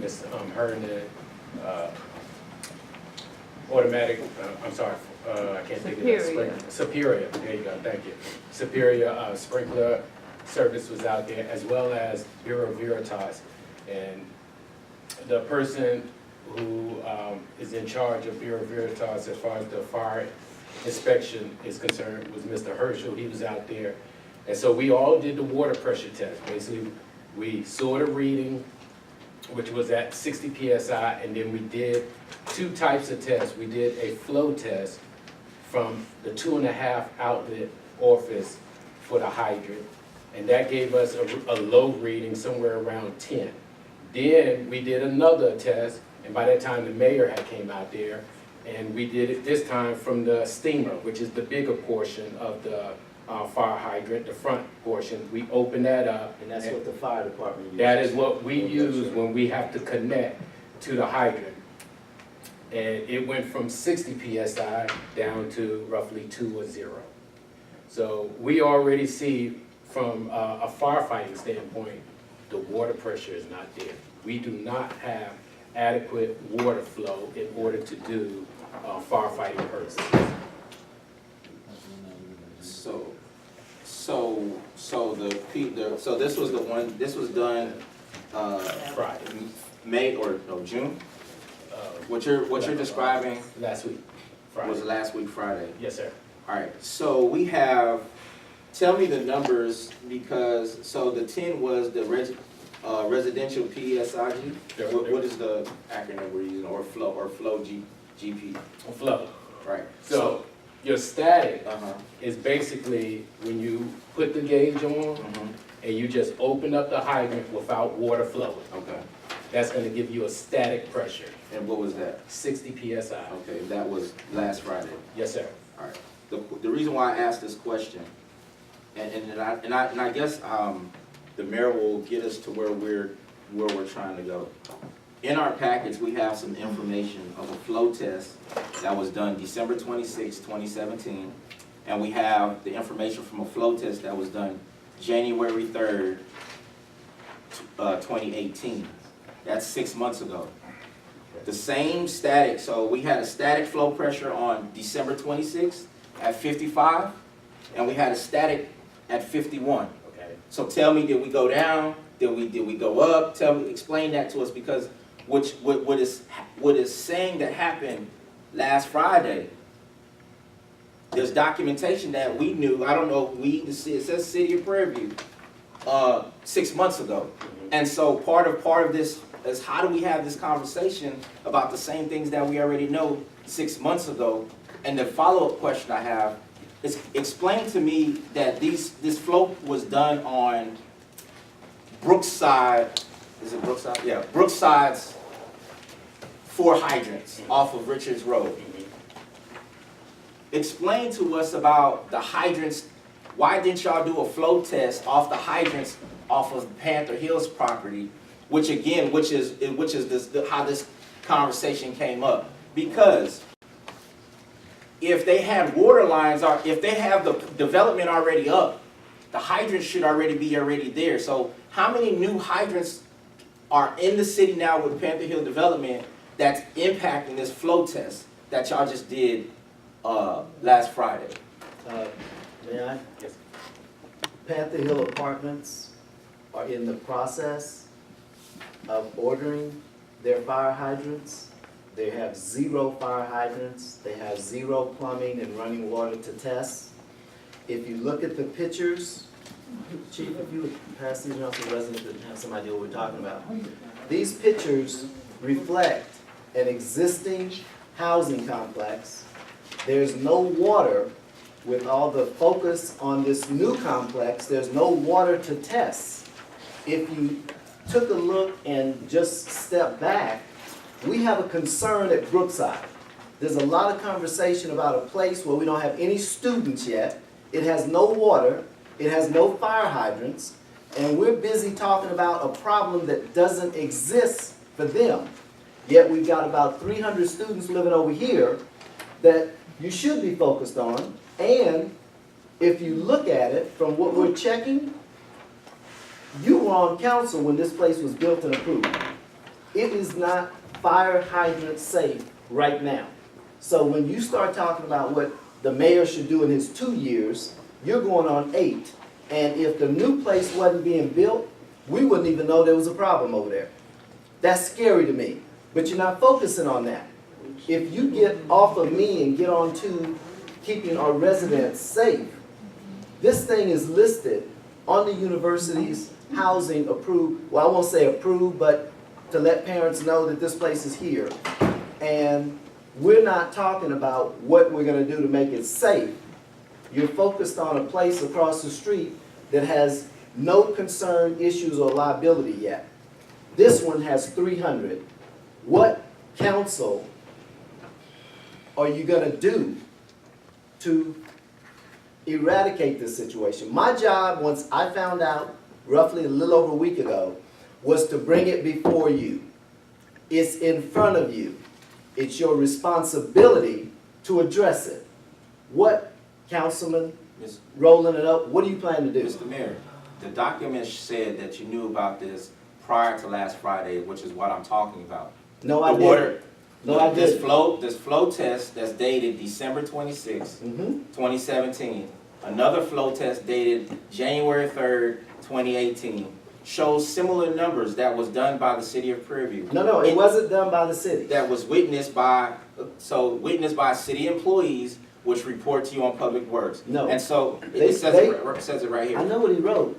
Ms. Hernan, automatic, I'm sorry, I can't think of that. Superior. Superior, there you go, thank you. Superior sprinkler service was out there, as well as Bureau Veritas. And the person who is in charge of Bureau Veritas as far as the fire inspection is concerned was Mr. Herschel. He was out there. And so we all did the water pressure test. Basically, we saw the reading, which was at 60 PSI, and then we did two types of tests. We did a flow test from the 2.5 outlet orifice for the hydrant, and that gave us a low reading somewhere around 10. Then we did another test, and by that time the mayor had came out there, and we did it this time from the steamer, which is the bigger portion of the fire hydrant, the front portion. We opened that up. And that's what the fire department uses. That is what we use when we have to connect to the hydrant. And it went from 60 PSI down to roughly 2 or 0. So we already see from a firefighting standpoint, the water pressure is not there. We do not have adequate water flow in order to do firefighting purposes. So this was the one. This was done Friday, May or no June. What you're describing last week, Friday. was last week Friday. Yes, sir. All right. So we have. Tell me the numbers because the 10 was the residential PSIG. What is the acronym we're using, or flow GP? Flow. Right. So your static is basically when you put the gauge on and you just open up the hydrant without water flowing. Okay. That's going to give you a static pressure, And what was that? 60 PSI. Okay, that was last Friday. Yes, sir. All right. The reason why I asked this question, and I guess the mayor will get us to where we're trying to go. In our package, we have some information of a flow test that was done December 26, 2017, and we have the information from a flow test that was done January 3rd, 2018. That's 6 months ago. The same static, so we had a static flow pressure on December 26th at 55, and we had a static at 51. Okay. So tell me, did we go down? Did we go up? Explain that to us, because what is saying that happened last Friday, there's documentation that we knew. I don't know if it says City of Prairie View 6 months ago. And so part of this is, how do we have this conversation about the same things that we already know 6 months ago? And the follow-up question I have is, explain to me that this flow was done on Brookside. Is it Brookside? Yeah, Brookside's 4 hydrants off of Richards Road. Explain to us about the hydrants. Why didn't y'all do a flow test off the hydrants off of Panther Hills property, which is how this conversation came up? Because if they had water lines, or if they have the development already up, the hydrants should already be there. So how many new hydrants are in the city now with Panther Hill development that's impacting this flow test that y'all just did last Friday? May I? Yes. Panther Hill Apartments are in the process of ordering their fire hydrants. They have 0 fire hydrants. They have 0 plumbing and running water to test. If you look at the pictures, Chief, if you would pass these around to the residents that have some idea what we're talking about. These pictures reflect an existing housing complex. There's no water. With all the focus on this new complex, there's no water to test. If you took a look and just stepped back, we have a concern at Brookside. There's a lot of conversation about a place where we don't have any students yet. It has no water, it has no fire hydrants, and we're busy talking about a problem that doesn't exist for them. Yet we've got about 300 students living over here that you should be focused on. And if you look at it from what we're checking, you were on council when this place was built and approved. It is not fire hydrant safe right now. So when you start talking about what the mayor should do in his 2 years, you're going on 8. And if the new place wasn't being built, we wouldn't even know there was a problem over there. That's scary to me, but you're not focusing on that. If you get off of me and get on to keeping our residents safe, this thing is listed on the university's housing approved, well, I won't say approved, but to let parents know that this place is here. And we're not talking about what we're gonna do to make it safe. You're focused on a place across the street that has no concern, issues, or liability yet. This one has 300. What council are you gonna do to eradicate this situation? My job, once I found out, roughly a little over a week ago, was to bring it before you. It's in front of you. It's your responsibility to address it. What, Councilman, Ms. rolling it up, what do you plan to do? Mr. Mayor, the document said that you knew about this prior to last Friday, which is what I'm talking about. No, I The water- didn't. No, I This didn't. this flow test that's dated December 26, 2017, another flow test dated January 3rd, 2018, shows similar numbers that was done by the city of Prairie View. No, it wasn't done by the city. That was witnessed by city employees, which report to you on Public Works. No. And so, They- it says it right here. I know what he wrote.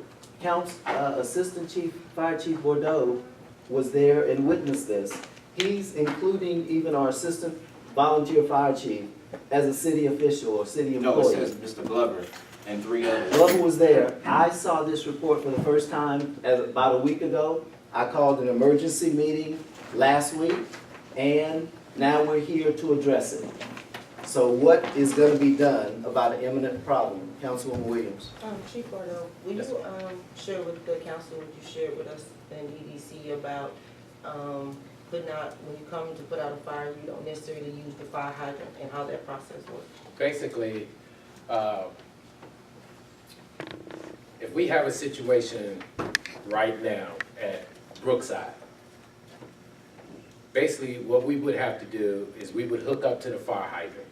Assistant Chief, Fire Chief Bordeaux was there and witnessed this. He's including even our assistant volunteer fire chief as a city official or city No, it employee. says Mr. Glover and 3 others. Glover was there. I saw this report for the first time about a week ago. I called an emergency meeting last week, and now we're here to address it. So what is gonna be done about an imminent problem? Councilwoman Williams. Chief Bordeaux, will you, share with the council what you shared with us in EDC about, putting out, when you come to put out a fire, you don't necessarily use the fire hydrant and how that process works? Basically, if we have a situation right now at Brookside, basically what we would have to do is we would hook up to the fire hydrant.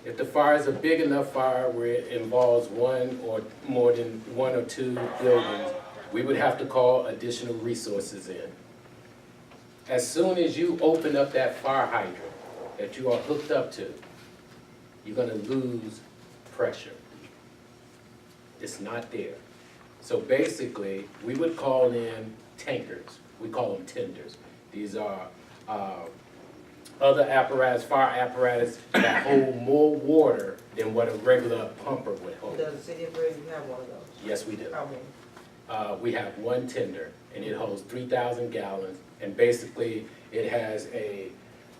If the fire is a big enough fire where it involves one or more than 1 or 2 buildings, we would have to call additional resources in. As soon as you open up that fire hydrant that you are hooked up to, you're gonna lose pressure. It's not there. So basically, we would call in tankers. We call them tenders. These are other apparatus, fire apparatus that hold more water than what a regular pumper would hold. Does the city of Prairie View have one of those? Yes, we do. How many? We have one tender, and it holds 3,000 gallons, and basically, it has a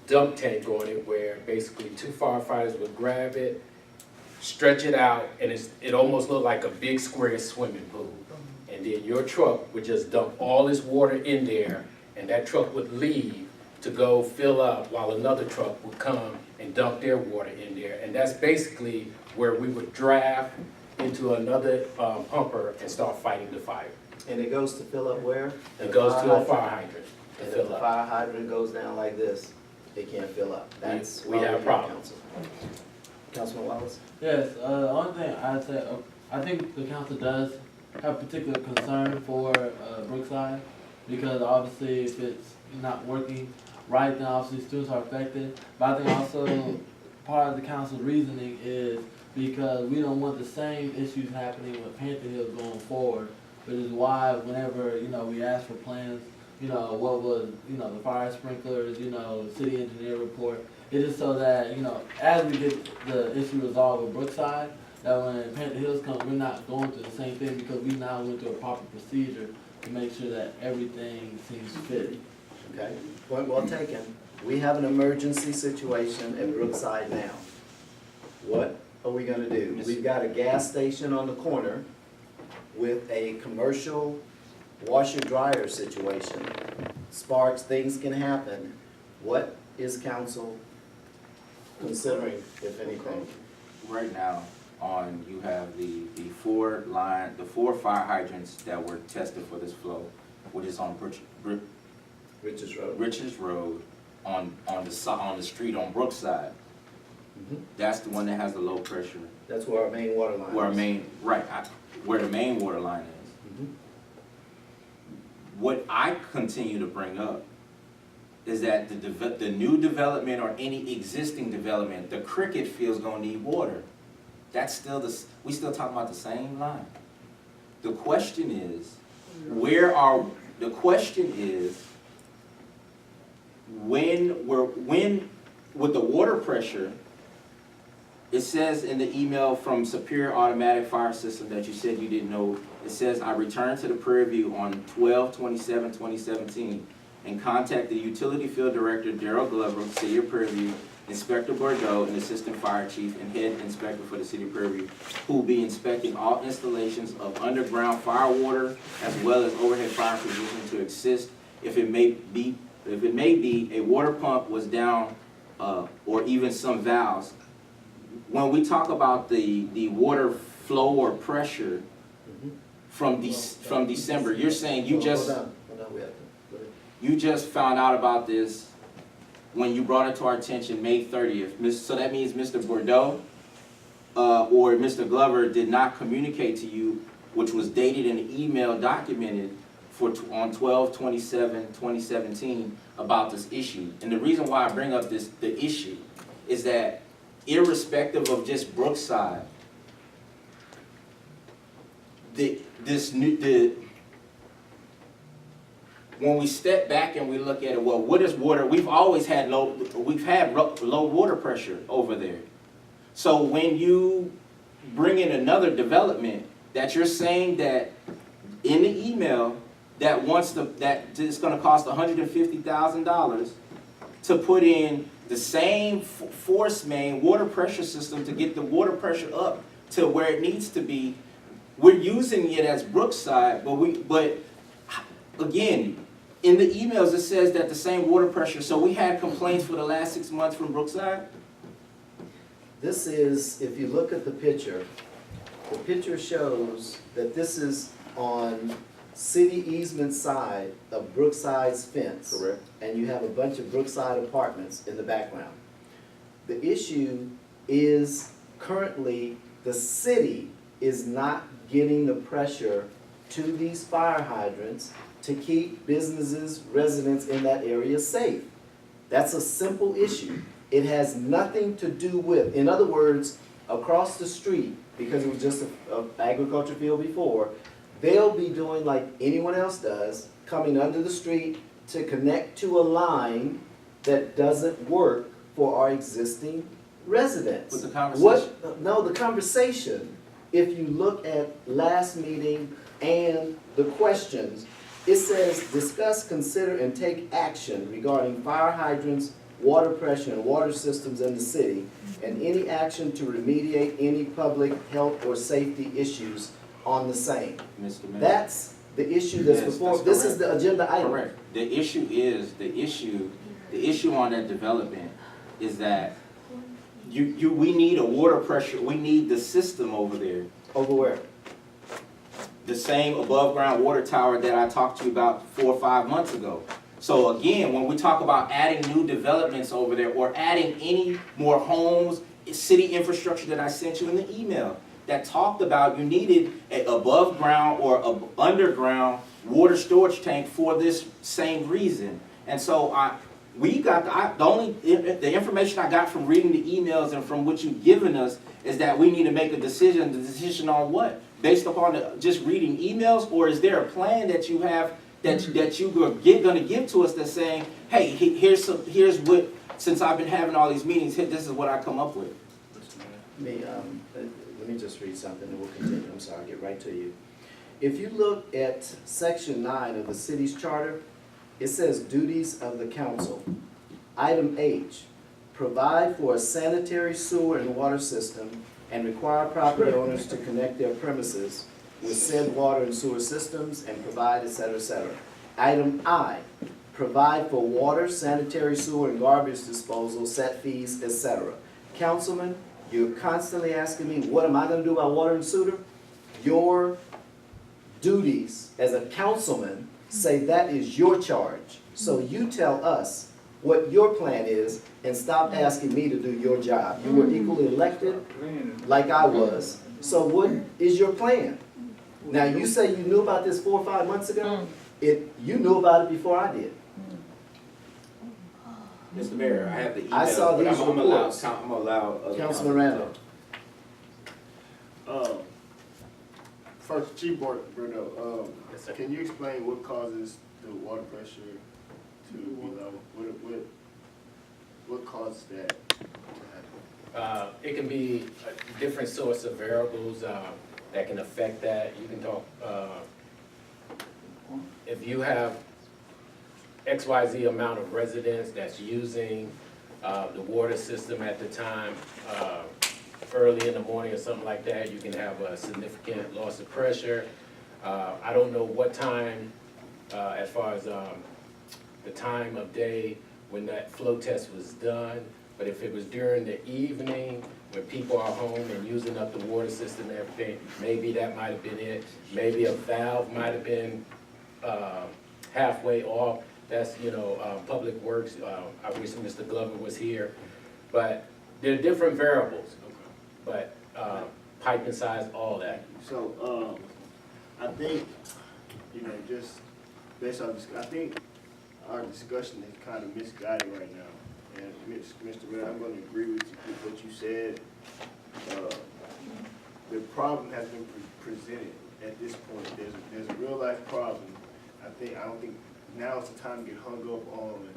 dump tank on it where basically 2 firefighters would grab it, stretch it out, and it almost looked like a big square swimming pool. And then your truck would just dump all this water in there, and that truck would leave to go fill up while another truck would come and dump their water in there. And that's basically where we would draft into another pumper and start fighting the fire. And it goes to fill up where? It goes to a fire hydrant to And if fill the up. fire hydrant goes down like this, it can't fill up. That's We why have we're here, problems. Councilman Wallace? Yes, only thing I'd say, I think the council does have particular concern for Brookside, because obviously if it's not working right, then obviously students are affected. But I think also part of the council's reasoning is because we don't want the same issues happening with Panther Hills going forward, which is why whenever, we ask for plans, what was, the fire sprinklers, the city engineer report, it is so that, as we get the issue resolved with Brookside, that when Panther Hills comes, we're not going through the same thing, because we now went through a proper procedure to make sure that everything seems fit. Okay, point well taken. We have an emergency situation at Brookside now. What are we gonna do? We've got a gas station on the corner with a commercial washer dryer situation. Sparks, things can happen. What is council considering, if anything? Right now, you have the 4 fire hydrants that were tested for this flow, which is on Richards Road. Richards Road on the street on Brookside. Mhm. That's the one that has the low pressure, That's where our main water line is. where our main, where the main water line is. Mhm. What I continue to bring up is that the new development or any existing development, the cricket field's gonna need water. That's still we still talking about the same line. The question is, when with the water pressure, it says in the email from Superior Automatic Fire System that you said you didn't know, it says, I returned to the Prairie View on 12/27/2017 and contacted the Utility Field Director Daryl Glover, City of Prairie View, Inspector Bordeaux, and Assistant Fire Chief and Head Inspector for the City of Prairie View, who will be inspecting all installations of underground fire water as well as overhead fire provision to assist if it may be a water pump was down or even some valves. When we talk about the water flow or pressure Mhm. from December, you're saying you just Hold on, we have to, go ahead. you just found out about this when you brought it to our attention May 30th. So that means Mr. Bordeaux or Mr. Glover did not communicate to you, which was dated in the email documented on 12/27/2017 about this issue. And the reason why I bring up the issue is that irrespective of just Brookside, when we step back and we look at it, well, what is water? We've always had low water pressure over there. So when you bring in another development that you're saying that in the email that it's going to cost $150,000 to put in the same force main water pressure system to get the water pressure up to where it needs to be, we're using it as Brookside, but again, in the emails it says that the same water pressure, so we had complaints for the last 6 months from Brookside? This is, if you look at the picture shows that this is on city easement side of Brookside's fence. Correct. And you have a bunch of Brookside apartments in the background. The issue is currently the city is not getting the pressure to these fire hydrants to keep businesses, residents in that area safe. That's a simple issue. It has nothing to do with, in other words, across the street, because it was just an agriculture field before, they'll be doing like anyone else does, coming under the street to connect to a line that doesn't work for our existing residents. With the conversation. The conversation, if you look at last meeting and the questions, it says, discuss, consider, and take action regarding fire hydrants, water pressure, and water systems in the city, and any action to remediate any public health or safety issues on the same. Mr. Mayor. That's the issue that's Yes, before, that's this is correct. the agenda item. Correct. The issue on that development is that we need a water pressure, we need the system over there. Over where? The same above ground water tower that I talked to you about 4 or 5 months ago. So again, when we talk about adding new developments over there or adding any more homes, city infrastructure that I sent you in the email that talked about you needed an above ground or underground water storage tank for this same reason. And so the information I got from reading the emails and from what you've given us is that we need to make a decision. The decision on what? Based upon just reading emails, or is there a plan that you have that you're going to give to us that's saying, hey, here's what, since I've been having all these meetings, this is what I come up with. Let me just read something and we'll continue. I'm sorry, I'll get right to you. If you look at section 9 of the city's charter, it says duties of the council. Item H, provide for a sanitary sewer and water system and require property owners to connect their premises with said water and sewer systems and provide, etc., etc. Item I, provide for water, sanitary sewer, and garbage disposal, set fees, etc. Councilman, you're constantly asking me, what am I gonna do about water and sewer? Your duties as a councilman say that is your charge. So you tell us what your plan is and stop asking me to do your job. You were equally elected like I was, so what is your plan? Now, you say you knew about this 4 or 5 months ago? You knew about it before I did. Mr. Mayor, I have the email. I saw but these I'm gonna allow- reports. I'm gonna allow other Councilman councilmen to Randall. talk. First, Chief Bruno, Yes, sir. can you explain what causes the water pressure to be low? What causes that to happen? It can be a different source of variables that can affect that. You can talk, if you have XYZ amount of residents that's using the water system at the time, early in the morning or something like that, you can have a significant loss of pressure. I don't know what time, as far as the time of day when that flow test was done, but if it was during the evening, when people are home and using up the water system and everything, maybe that might have been it. Maybe a valve might have been halfway off. That's, Public Works. I wish Mr. Glover was here. But there are different variables, but piping size, all that. So, I think, just based on this, I think our discussion is kind of misguided right now. And Mr. Mayor, I'm gonna agree with what you said. The problem has been presented at this point. There's a real life problem. I don't think now is the time to get hung up on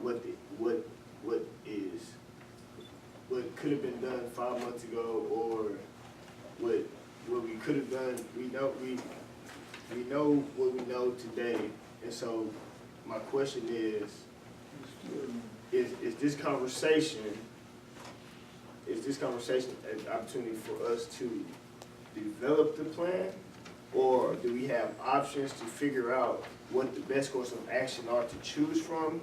what could have been done 5 months ago, or what we could have done. We know what we know today, and so my question is this conversation an opportunity for us to develop the plan, or do we have options to figure out what the best course of action are to choose from?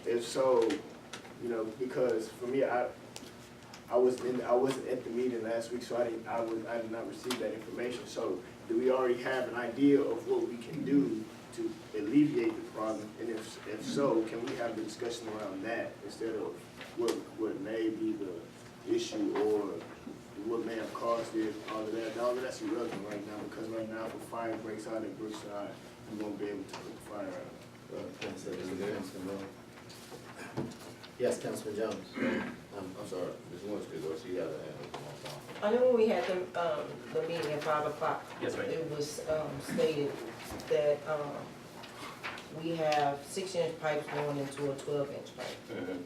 If so, because for me, I wasn't at the meeting last week, so I did not receive that information. So do we already have an idea of what we can do to alleviate the problem? And if so, can we have the discussion around that instead of what may be the issue, or what may have caused it, all of that? All of that's irrelevant right now, because right now, if a fire breaks out at Brookside, we won't be able to put the fire out. Yes, Councilman Jones. I'm sorry, Ms. Lewinsky, though, she had a hand up on the phone. I know when we had the meeting at 5 o'clock. Yes, ma'am. It was stated that we have 6-inch pipes going into a 12-inch pipe. Mhm.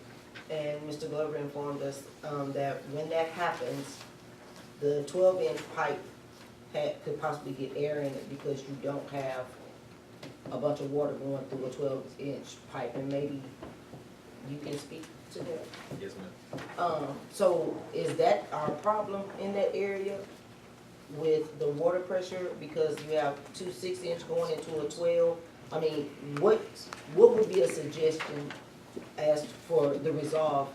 And Mr. Glover informed us that when that happens, the 12-inch pipe could possibly get air in it because you don't have a bunch of water going through a 12-inch pipe, and maybe you can speak to that. Yes, ma'am. So is that our problem in that area with the water pressure? Because you have 2 6-inch going into a 12? I mean, what would be a suggestion as for the resolve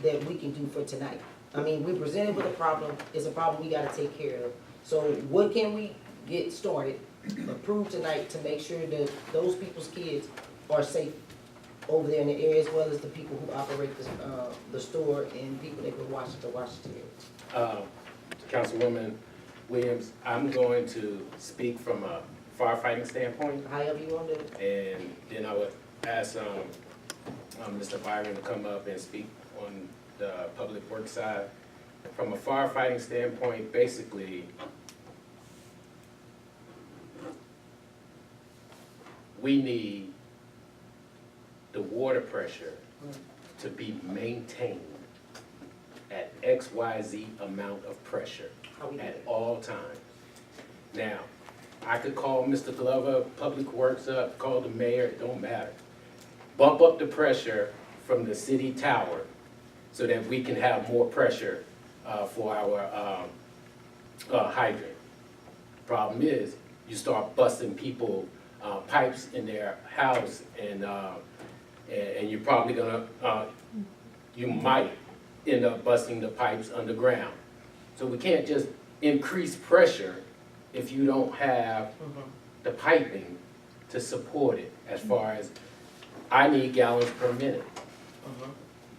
that we can do for tonight? I mean, we presented with a problem, it's a problem we gotta take care of. So what can we get started, approve tonight to make sure that those people's kids are safe over there in the area, as well as the people who operate the store and people that go watch the Councilwoman Williams, I'm going to speak from a firefighting standpoint, however you want to do it. and then I would ask Mr. Byron to come up and speak on the public works side. From a firefighting standpoint, basically, we need the water pressure to be maintained at XYZ amount of pressure How we do at it. all times. Now, I could call Mr. Glover, Public Works up, call the mayor, it don't matter. Bump up the pressure from the city tower so that we can have more pressure for our hydrant. Problem is, you start busting people pipes in their house, and you're probably gonna, you might end up busting the pipes underground. So we can't just increase pressure if you don't have the piping to support it as far as, I need gallons per minute.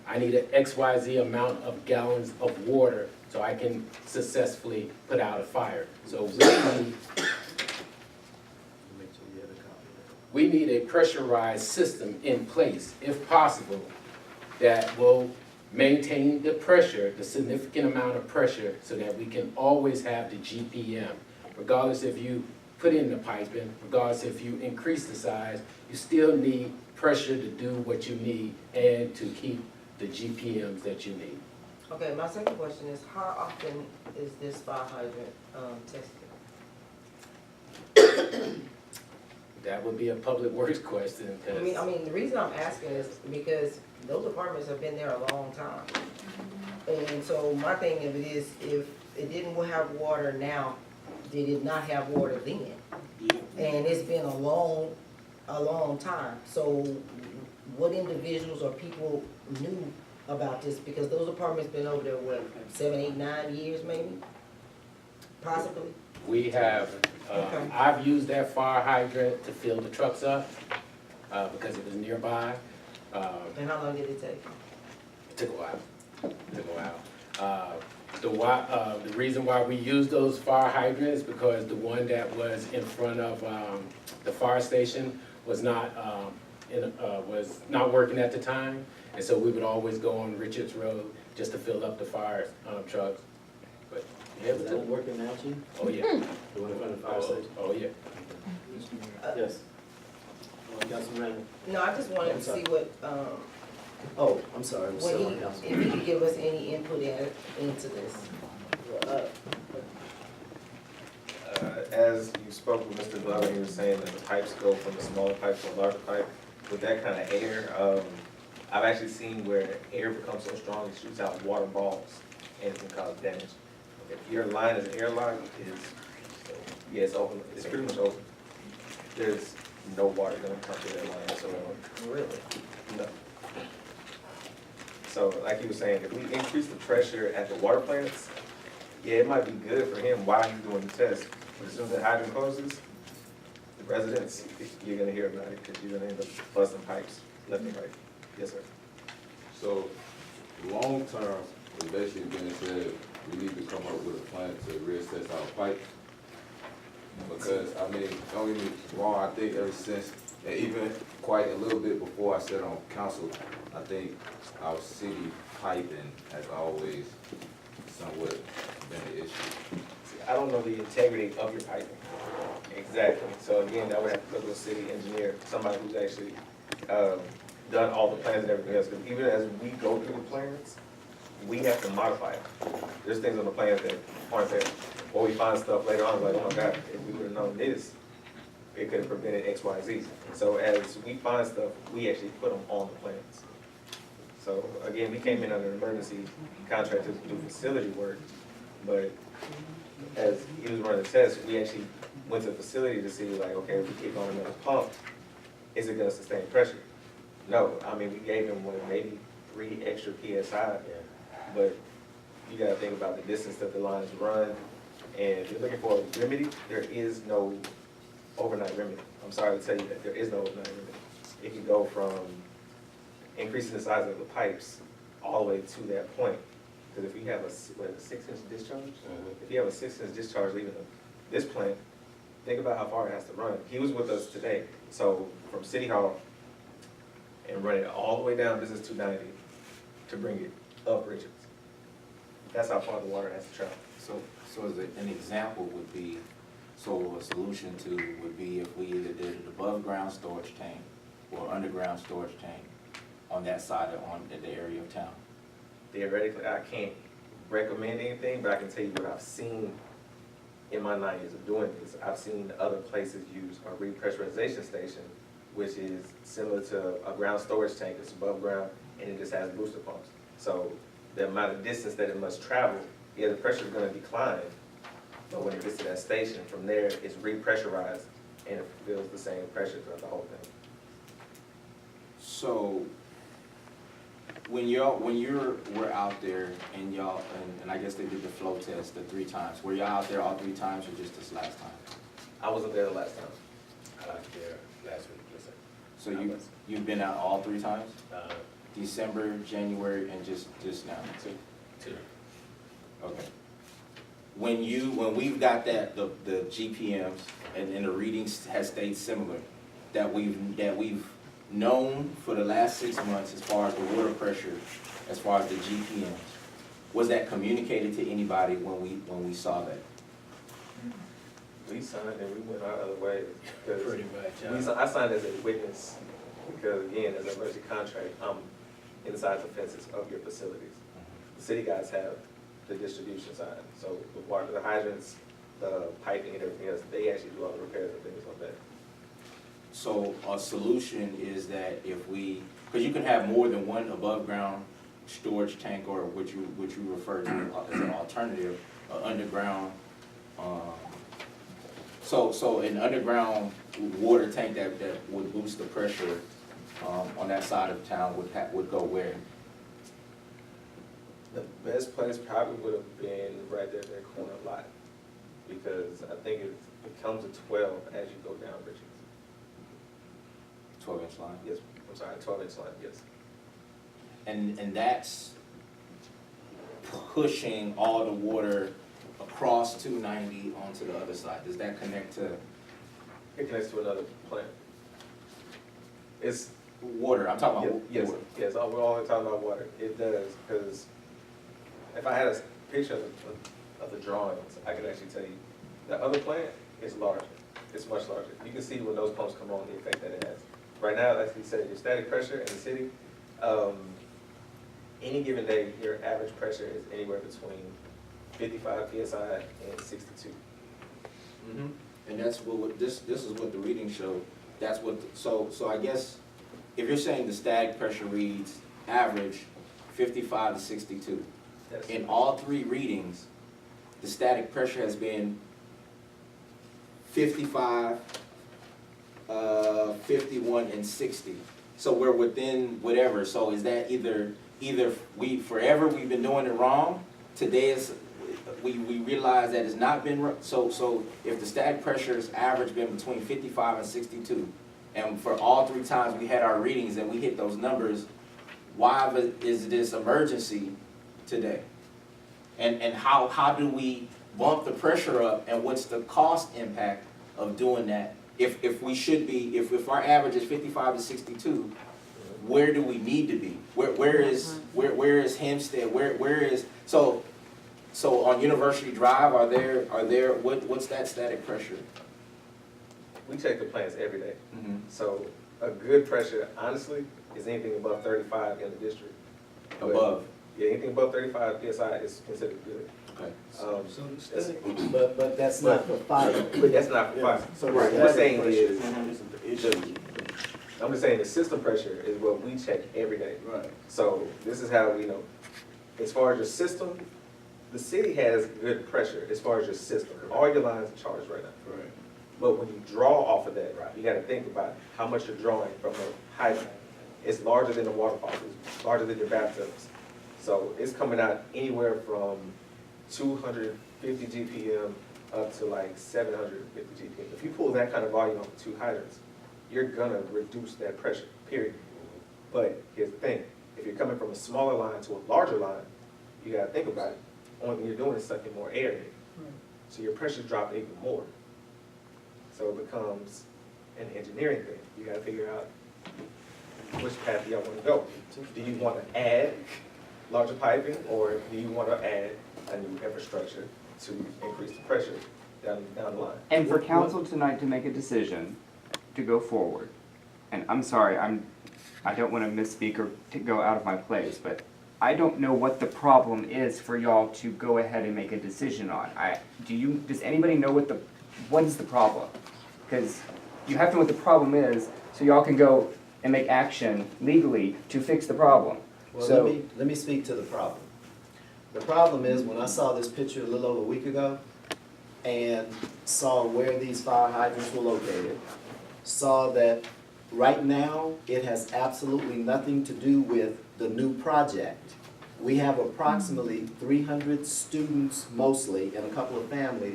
I need an XYZ amount of gallons of water so I can successfully put out a fire. So we need a pressurized system in place, if possible, that will maintain the pressure, the significant amount of pressure, so that we can always have the GPM. Regardless if you put in the piping, regardless if you increase the size, you still need pressure to do what you need and to keep the GPMs that you need. Okay, my second question is, how often is this fire hydrant, tested? That would be a public works question, I mean, the reason I'm asking is because those apartments have been there a long time. And so my thing of it is, if it didn't have water now, did it not have water then? And it's been a long time. So what individuals or people knew about this? Because those apartments been over there, what, 7, 8, 9 years maybe? Possibly? we have, Okay. I've used that fire hydrant to fill the trucks up, because it was nearby. And how long did it take? It took a while. The reason why we use those fire hydrants, because the one that was in front of, the fire station was not, was not working at the time. And so we would always go on Richards Road just to fill up the fire, trucks. But, yeah, Is that working now, Chief? oh, yeah. The one in front of the fire station? Oh, yeah. Yes. Councilman Randall? No, I just wanted to see what, Oh, I'm sorry, I'm what sorry, he, Councilman. if he could give us any input into this. As you spoke with Mr. Glover, he was saying that the pipes go from a smaller pipe to a larger pipe. With that kind of air, I've actually seen where air becomes so strong it shoots out water balls and it can cause damage. If your line is airlocked, yeah, it's open, it's pretty much open. There's no water gonna come through that line whatsoever. Really? No. So like you were saying, if we increase the pressure at the water plants, yeah, it might be good for him while he's doing the test. But as soon as the hydrant closes, the residents, you're gonna hear about it because you're gonna end up busting pipes left and right. Yes, sir. So, long term, it's basically being said, we need to come up with a plan to reassess our pipe. Because, I mean, don't get me wrong, I think ever since, and even quite a little bit before I sat on council, I think our city piping has always somewhat been an issue. I don't know the integrity of your piping. Exactly. So again, I would have to go to a city engineer, somebody who's actually done all the plans and everything else. Because even as we go through the plans, we have to modify it. There's things on the plans that aren't there. Or we find stuff later on, like, oh my God, if we would have known this, it could have prevented X, Y, Z. So as we find stuff, we actually put them on the plans. So again, we came in under an emergency contract to do facility work, but as he was running the test, we actually went to the facility to see like, okay, if we keep on another pump, is it gonna sustain pressure? No, I mean, we gave him what, maybe 3 extra PSI, but you gotta think about the distance that the lines run. And if you're looking for a remedy, there is no overnight remedy. I'm sorry to tell you that, there is no overnight remedy. It can go from increasing the size of the pipes all the way to that point. Because if you have a 6-inch discharge, if you have a 6-inch discharge leaving this plant, think about how far it has to run. He was with us today, so from City Hall and run it all the way down Business 290 to bring it up Richards. That's how far the water has to travel. So as an example would be, so a solution to would be if we either did an above-ground storage tank or underground storage tank on that side of, on the area of town. Theoretically, I can't recommend anything, but I can tell you what I've seen in my 9 years of doing this. I've seen other places use a repressurization station, which is similar to a ground storage tank. It's above ground, and it just has booster pumps. So the amount of distance that it must travel, yeah, the pressure is going to decline, but when it gets to that station, from there, it's repressurized, and it feels the same pressure throughout the whole thing. So when we're out there and y'all, and I guess they did the flow test the 3 times, were y'all out there all 3 times or just this last time? I wasn't there the last time. I was there last week, yes, sir. So you've been out all 3 times? Uh, December, January, and just now? two. Okay. When we've got that, the GPMs and the readings has stayed similar, that we've known for the last 6 months as far as the water pressure, as far as the GPMs, was that communicated to anybody when we saw that? We signed and we went our other way, Pretty because much. I signed as a witness, because again, as an emergency contract, I'm inside the fences of your facilities. The city guys have the distribution side, so the water, the hydrants, the piping and everything else, they actually do all the repairs and things like that. So a solution is that if we, because you can have more than one above ground storage tank, or what you refer to as an alternative, underground. So an underground water tank that would boost the pressure on that side of town would go where? The best place probably would have been right there in that corner lot, because I think it comes to 12 as you go down Richards. 12-inch line? Yes, I'm sorry, 12-inch line, yes. And that's pushing all the water across 290 onto the other side. Does that connect to It connects to another plant. It's, water? I'm talking about yes, water. yes, we're only talking about water. It does, because if I had a picture of the drawings, I could actually tell you, the other plant is larger. It's much larger. You can see when those pumps come on, the effect that it has. Right now, like you said, your static pressure in the city, any given day, your average pressure is anywhere between 55 PSI and 62. Mm-hmm. And that's this is what the readings show. That's what, so I guess, if you're saying the static pressure reads average 55 to 62, Yes. in all 3 readings, the static pressure has been 55, 51, and 60. So we're within whatever. So is that either we've been doing it wrong? Today is, we realize that it's not been, so if the static pressure's average been between 55 and 62, and for all 3 times we had our readings and we hit those numbers, why is this emergency today? And how do we bump the pressure up, and what's the cost impact of doing that? If we should be, if our average is 55 to 62, where do we need to be? Where is Hempstead? Where is, so on University Drive, are there what's that static pressure? We check the plants every day. Mm-hmm. So a good pressure, honestly, is anything above 35 in the district. But, Above. yeah, anything above 35 PSI is considered good. Okay. But that's not for fire. But that's not for fire. So Right, the what I'm static saying pressure is, isn't the issue. I'm just saying the system pressure is what we check every day. Right. So this is how we know. As far as your system, the city has good pressure as far as your system. All your lines are charged right now. Right. But when you draw off of that, you gotta think about how much you're drawing from a hydrant. It's larger than the waterfall, it's larger than your bathtubs. So it's coming out anywhere from 250 GPM up to like 750 GPM. If you pull that kind of volume off of 2 hydrants, you're gonna reduce that pressure, period. But here's the thing, if you're coming from a smaller line to a larger line, you gotta think about it. Only thing you're doing is sucking more air in. So your pressure's dropping even more. So it becomes an engineering thing. You gotta figure out which path y'all wanna go. Do you wanna add larger piping, or do you wanna add a new infrastructure to increase the pressure down the line? And for council tonight to make a decision to go forward, and I'm sorry, I don't wanna misspeak or to go out of my place, but I don't know what the problem is for y'all to go ahead and make a decision on. Does anybody know what is the problem? Because you have to know what the problem is, so y'all can go and make action legally to fix the problem. Well, So- let me speak to the problem. The problem is, when I saw this picture a little over a week ago, and saw where these fire hydrants were located, saw that right now, it has absolutely nothing to do with the new project. We have approximately 300 students mostly, and a couple of families